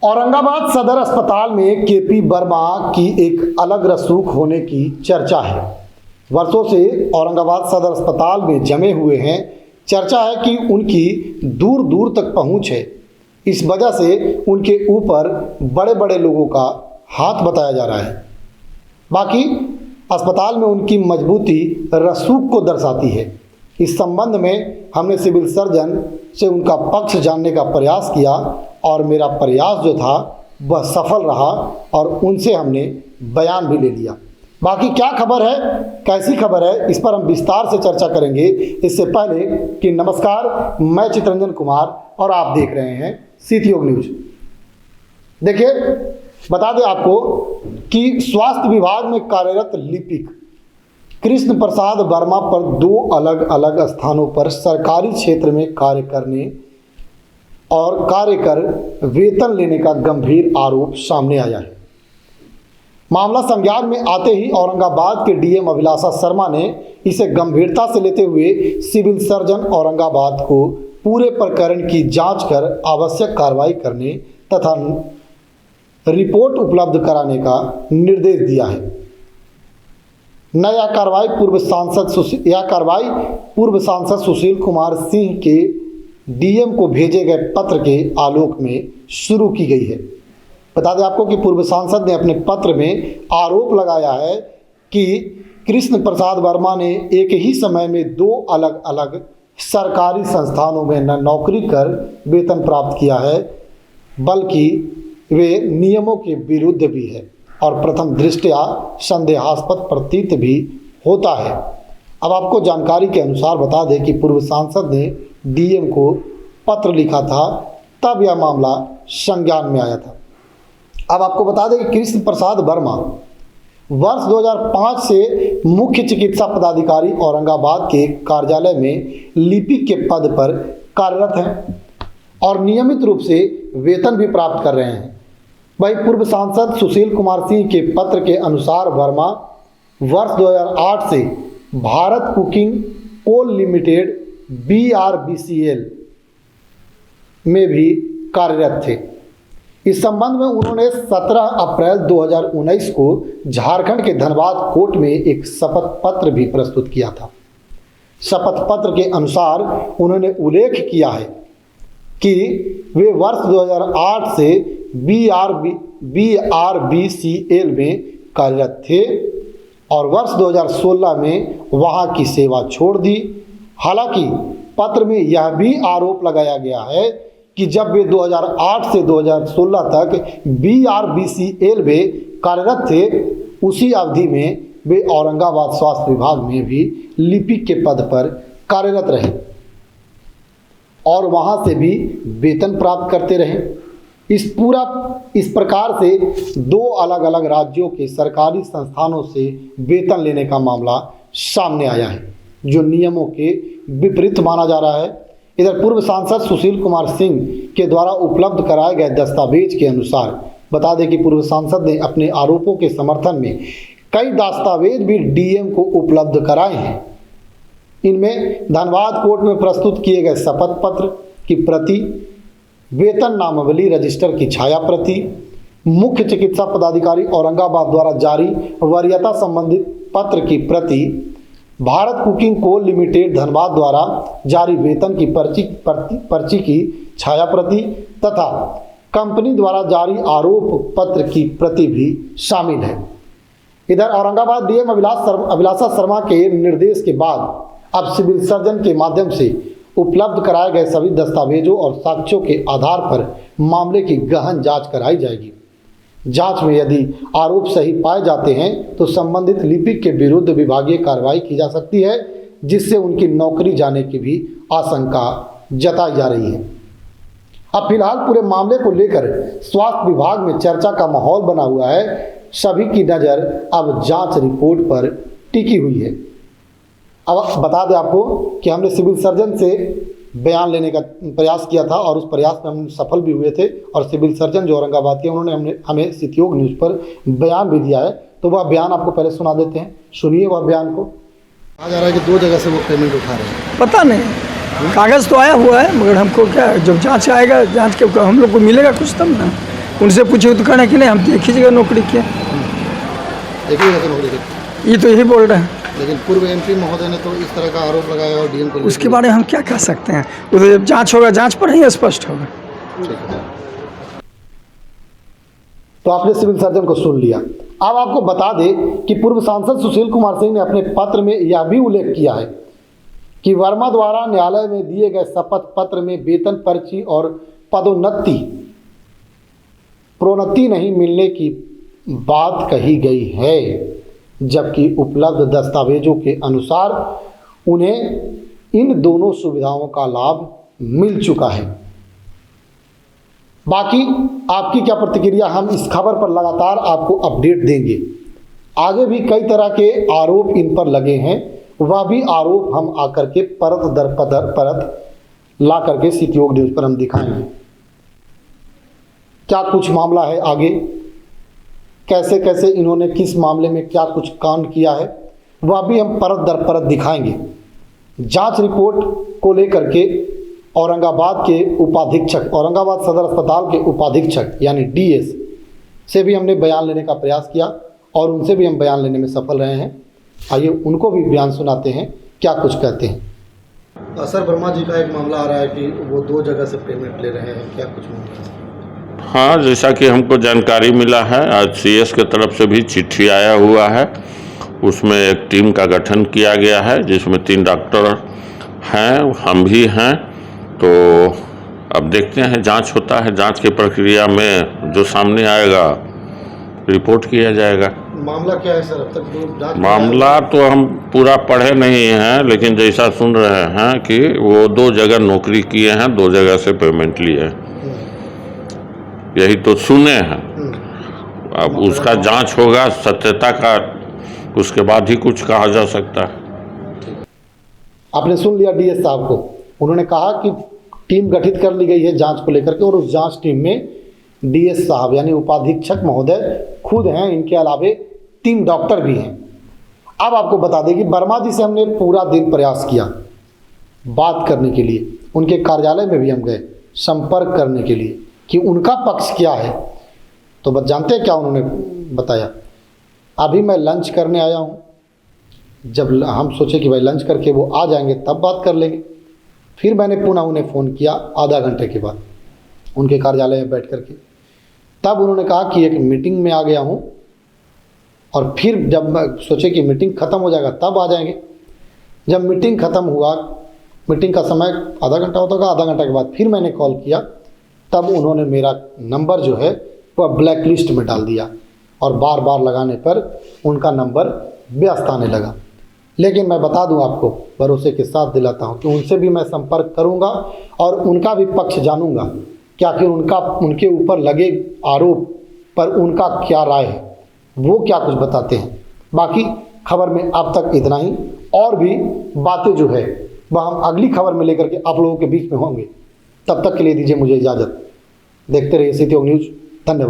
औरंगाबाद सदर अस्पताल में केपी वर्मा की एक अलग रसूख होने की चर्चा है। वर्षों से औरंगाबाद सदर अस्पताल में जमे हुए हैं। चर्चा है कि उनकी दूर दूर तक पहुंच है। इस वजह से उनके ऊपर बड़े बड़े लोगों का हाथ बताया जा रहा है। बाकी अस्पताल में उनकी मजबूती रसूख को दर्शाती है। इस संबंध में हमने सिविल सर्जन से उनका पक्ष जानने का प्रयास किया और मेरा प्रयास जो था वह सफल रहा और उनसे हमने बयान भी ले लिया। बाकी क्या खबर है, कैसी खबर है, इस पर हम विस्तार से चर्चा करेंगे। इससे पहले कि नमस्कार, मैं चितरंजन कुमार और आप देख रहे हैं सीतयोग न्यूज। देखिए, बता दें आपको कि स्वास्थ्य विभाग में कार्यरत लिपिक कृष्ण प्रसाद वर्मा पर 2 अलग अलग स्थानों पर सरकारी क्षेत्र में कार्य करने और कार्य कर वेतन लेने का गंभीर आरोप सामने आया है। मामला संज्ञान में आते ही औरंगाबाद के डीएम अभिलाषा शर्मा ने इसे गंभीरता से लेते हुए सिविल सर्जन औरंगाबाद को पूरे प्रकरण की जांच कर आवश्यक कार्रवाई करने तथा रिपोर्ट उपलब्ध कराने का निर्देश दिया है। यह कार्रवाई पूर्व सांसद सुशील कुमार सिंह के डीएम को भेजे गए पत्र के आलोक में शुरू की गई है। बता दें आपको कि पूर्व सांसद ने अपने पत्र में आरोप लगाया है कि कृष्ण प्रसाद वर्मा ने एक ही समय में 2 अलग अलग सरकारी संस्थानों में न नौकरी कर वेतन प्राप्त किया है, बल्कि वे नियमों के विरुद्ध भी है और प्रथम दृष्टया संदेहास्पद प्रतीत भी होता है। अब आपको जानकारी के अनुसार बता दें कि पूर्व सांसद ने डीएम को पत्र लिखा था, तब यह मामला संज्ञान में आया था। अब आपको बता दें कि कृष्ण प्रसाद वर्मा वर्ष 2005 से मुख्य चिकित्सा पदाधिकारी औरंगाबाद के कार्यालय में लिपिक के पद पर कार्यरत हैं और नियमित रूप से वेतन भी प्राप्त कर रहे हैं। वही पूर्व सांसद सुशील कुमार सिंह के पत्र के अनुसार वर्मा वर्ष 2008 से Bharat cooking coal limited BRBCL में भी कार्यरत थे। इस संबंध में उन्होंने 17 अप्रैल 2019 को झारखंड के धनबाद कोर्ट में एक शपथ पत्र भी प्रस्तुत किया था। शपथ पत्र के अनुसार उन्होंने उल्लेख किया है कि वे वर्ष 2008 से BRBCL में कार्यरत थे और वर्ष 2016 में वहां की सेवा छोड़ दी। हालांकि पत्र में यह भी आरोप लगाया गया है कि जब वे 2008 से 2016 तक BRBCL में कार्यरत थे, उसी अवधि में वे औरंगाबाद स्वास्थ्य विभाग में भी लिपिक के पद पर कार्यरत रहे और वहां से भी वेतन प्राप्त करते रहे। इस प्रकार से 2 अलग अलग राज्यों के सरकारी संस्थानों से वेतन लेने का मामला सामने आया है, जो नियमों के विपरीत माना जा रहा है। इधर पूर्व सांसद सुशील कुमार सिंह के द्वारा उपलब्ध कराए गए दस्तावेज के अनुसार बता दें कि पूर्व सांसद ने अपने आरोपों के समर्थन में कई दस्तावेज भी डीएम को उपलब्ध कराए हैं। इनमें धनबाद कोर्ट में प्रस्तुत किए गए शपथ पत्र की प्रति, वेतन नामावली रजिस्टर की छाया प्रति, मुख्य चिकित्सा पदाधिकारी औरंगाबाद द्वारा जारी वरीयता संबंधित पत्र की प्रति, Bharat cooking coal limited Dhanbad द्वारा जारी वेतन की पर्ची की छाया प्रति तथा कंपनी द्वारा जारी आरोप पत्र की प्रति भी शामिल है। इधर औरंगाबाद डीएम अभिलाषा शर्मा के निर्देश के बाद अब सिविल सर्जन के माध्यम से उपलब्ध कराए गए सभी दस्तावेजों और साक्ष्यों के आधार पर मामले की गहन जांच कराई जाएगी। जांच में यदि आरोप सही पाए जाते हैं तो संबंधित लिपिक के विरुद्ध विभागीय कार्रवाई की जा सकती है, जिससे उनकी नौकरी जाने की भी आशंका जताई जा रही है। अब फिलहाल पूरे मामले को लेकर स्वास्थ्य विभाग में चर्चा का माहौल बना हुआ है। सभी की नज़र अब जांच रिपोर्ट पर टिकी हुई है। अब बता दें आपको कि हमने सिविल सर्जन से बयान लेने का प्रयास किया था और उस प्रयास में हम सफल भी हुए थे और सिविल सर्जन जो औरंगाबाद के उन्होंने हमें सीतयोग न्यूज़ पर बयान भी दिया है। तो वह बयान आपको पहले सुना देते हैं, सुनिए वह बयान को। कहा जा रहा है कि 2 जगह से वो पेमेंट उठा रहे हैं। पता नहीं, कागज़ तो आया हुआ है, मगर हमको क्या, जब जांच आएगा, जांच के हम लोग को मिलेगा कुछ तब ना। उनसे पूछे तो कहना कि नहीं हम एक ही जगह नौकरी किया। एक ही जगह से नौकरी की। ये तो यही बोल रहे हैं। लेकिन पूर्व एमपी महोदय ने तो इस तरह का आरोप लगाया और डीएम को उसके बारे में हम क्या कह सकते हैं, वो तो जब जाँच होगा जाँच पर ही स्पष्ट होगा। ठीक है। तो आपने सिविल सर्जन को सुन लिया। अब आपको बता दें कि पूर्व सांसद सुशील कुमार सिंह ने अपने पत्र में यह भी उल्लेख किया है कि वर्मा द्वारा न्यायालय में दिए गए शपथ पत्र में वेतन पर्ची और पदोन्नति प्रोन्नति नहीं मिलने की बात कही गई है, जबकि उपलब्ध दस्तावेजों के अनुसार उन्हें इन दोनों सुविधाओं का लाभ मिल चुका है। बाकी आपकी क्या प्रतिक्रिया, हम इस खबर पर लगातार आपको अपडेट देंगे। आगे भी कई तरह के आरोप इन पर लगे हैं, वह भी आरोप हम आकर के परत दर परत ला करके सिटी योग न्यूज़ पर हम दिखाएंगे। क्या कुछ मामला है आगे, कैसे कैसे इन्होंने किस मामले में क्या कुछ कांड किया है, वह भी हम परत दर परत दिखाएंगे। जांच रिपोर्ट को लेकर के औरंगाबाद के उपाधीक्षक, औरंगाबाद सदर अस्पताल के उपाधीक्षक यानी डीएस से भी हमने बयान लेने का प्रयास किया और उनसे भी हम बयान लेने में सफल रहे हैं। आइए उनको भी बयान सुनाते हैं, क्या कुछ कहते हैं। सर, वर्मा जी का एक मामला आ रहा है कि वो 2 जगह से पेमेंट ले रहे हैं, क्या कुछ मामला? हाँ, जैसा कि हमको जानकारी मिला है, आज सीएस की तरफ से भी चिट्ठी आया हुआ है। उसमें एक टीम का गठन किया गया है जिसमें 3 डॉक्टर हैं, हम भी हैं। तो अब देखते हैं, जांच होता है, जांच की प्रक्रिया में जो सामने आएगा रिपोर्ट किया जाएगा। मामला क्या है सर? अब तक जो जांच मामला तो हम पूरा पढ़े नहीं हैं, लेकिन जैसा सुन रहे हैं कि वो 2 जगह नौकरी किए हैं, 2 जगह से पेमेंट लिए हैं, यही तो सुने हैं। अब उसका जांच होगा सत्यता का, उसके बाद ही कुछ कहा जा सकता है। आपने सुन लिया डीएस साहब को, उन्होंने कहा कि टीम गठित कर ली गई है जांच को लेकर के और उस जांच टीम में डीएस साहब यानी उपाधीक्षक महोदय खुद हैं, इनके अलावे 3 डॉक्टर भी हैं। अब आपको बता दें कि वर्मा जी से हमने पूरा दिन प्रयास किया बात करने के लिए, उनके कार्यालय में भी हम गए संपर्क करने के लिए कि उनका पक्ष क्या है। तो बस जानते हैं क्या उन्होंने बताया, अभी मैं लंच करने आया हूँ, जब हम सोचे कि भाई लंच करके वो आ जाएंगे तब बात कर लेंगे। फिर मैंने पुनः उन्हें फ़ोन किया आधा घंटे के बाद उनके कार्यालय में बैठ करके, तब उन्होंने कहा कि एक मीटिंग में आ गया हूँ और फिर जब मैं सोचे कि मीटिंग ख़त्म हो जाएगा तब आ जाएंगे। जब मीटिंग ख़त्म हुआ, मीटिंग का समय आधा घंटा होता होगा, आधा घंटा के बाद फिर मैंने कॉल किया, तब उन्होंने मेरा नंबर जो है वह ब्लैक लिस्ट में डाल दिया और बार बार लगाने पर उनका नंबर व्यस्त आने लगा। लेकिन मैं बता दूं आपको, भरोसे के साथ दिलाता हूं कि उनसे भी मैं संपर्क करूंगा और उनका भी पक्ष जानूंगा कि आखिर उनके ऊपर लगे आरोप पर उनका क्या राय है, वो क्या कुछ बताते हैं। बाकी खबर में अब तक इतना ही, और भी बातें जो है वह हम अगली खबर में लेकर के आप लोगों के बीच में होंगे। तब तक के लिए दीजिए मुझे इजाज़त। देखते रहिए सिटी योग न्यूज़।